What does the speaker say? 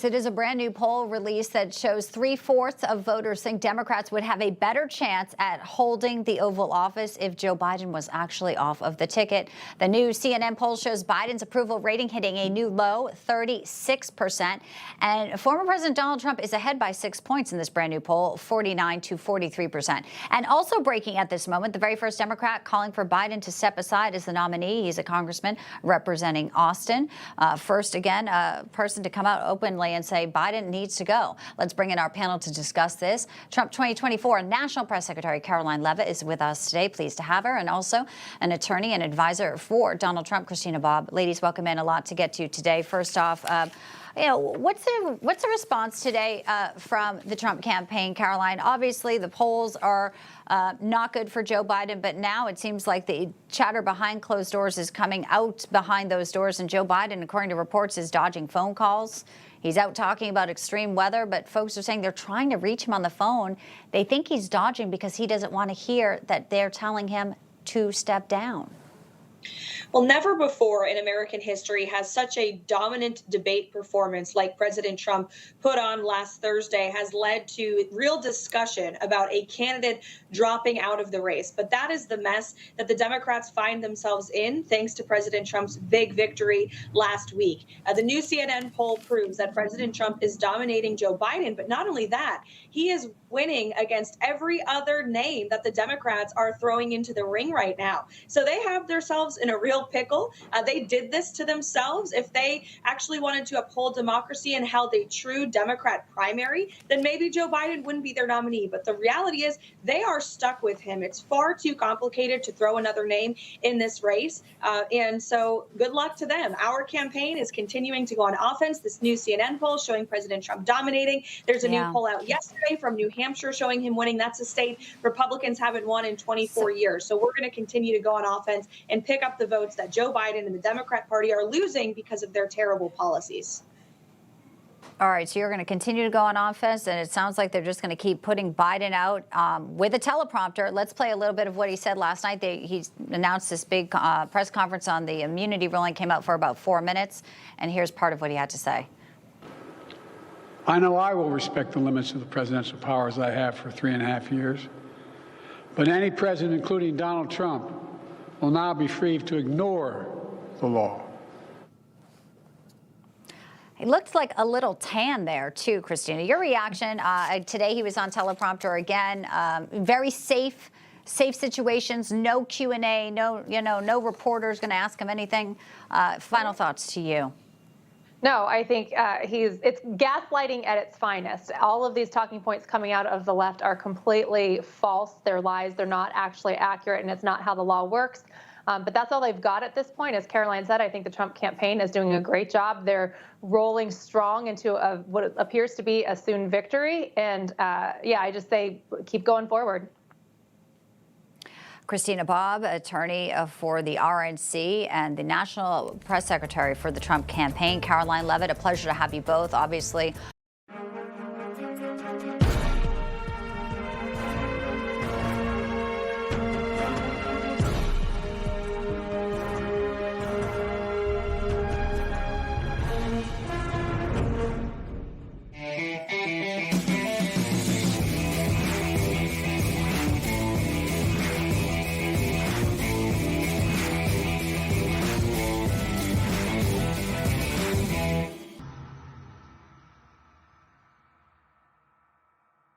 It is a brand new poll release that shows 3/4 of voters think Democrats would have a better chance at holding the Oval Office if Joe Biden was actually off of the ticket. The new CNN poll shows Biden's approval rating hitting a new low, 36%. And former President Donald Trump is ahead by 6 points in this brand new poll, 49 to 43%. And also breaking at this moment, the very first Democrat calling for Biden to step aside as the nominee. He's a congressman representing Austin. First, again, a person to come out openly and say Biden needs to go. Let's bring in our panel to discuss this. Trump 2024 National Press Secretary Karoline Leavitt is with us today. Pleased to have her. And also an attorney and advisor for Donald Trump, Christina Bobb. Ladies, welcome in. A lot to get to today. First off, what's the response today from the Trump campaign, Karoline? Obviously, the polls are not good for Joe Biden, but now it seems like the chatter behind closed doors is coming out behind those doors, and Joe Biden, according to reports, is dodging phone calls. He's out talking about extreme weather, but folks are saying they're trying to reach him on the phone. They think he's dodging because he doesn't want to hear that they're telling him to step down. Well, never before in American history has such a dominant debate performance like President Trump put on last Thursday has led to real discussion about a candidate dropping out of the race. But that is the mess that the Democrats find themselves in, thanks to President Trump's big victory last week. The new CNN poll proves that President Trump is dominating Joe Biden. But not only that, he is winning against every other name that the Democrats are throwing into the ring right now. So they have themselves in a real pickle. They did this to themselves. If they actually wanted to uphold democracy and held a true Democrat primary, then maybe Joe Biden wouldn't be their nominee. But the reality is they are stuck with him. It's far too complicated to throw another name in this race. And so good luck to them. Our campaign is continuing to go on offense. This new CNN poll showing President Trump dominating. There's a new poll out yesterday from New Hampshire showing him winning. That's a state Republicans haven't won in 24 years. So we're going to continue to go on offense and pick up the votes that Joe Biden and the Democrat Party are losing because of their terrible policies. All right, so you're going to continue to go on offense, and it sounds like they're just going to keep putting Biden out with a teleprompter. Let's play a little bit of what he said last night. He announced this big press conference on the immunity ruling, came out for about 4 minutes, and here's part of what he had to say. I know I will respect the limits of the presidential powers I have for 3.5 years, but any president, including Donald Trump, will now be free to ignore the law. He looked like a little tan there, too, Christina. Your reaction today, he was on teleprompter again. Very safe situations, no Q&A, no reporters going to ask him anything. Final thoughts to you. No, I think it's gaslighting at its finest. All of these talking points coming out of the left are completely false. They're lies. They're not actually accurate, and it's not how the law works. But that's all they've got at this point. As Karoline said, I think the Trump campaign is doing a great job. They're rolling strong into what appears to be a soon victory. And I just say keep going forward. Christina Bobb, attorney for the RNC and the National Press Secretary for the Trump campaign. Karoline Leavitt, a pleasure to have you both. Obviously,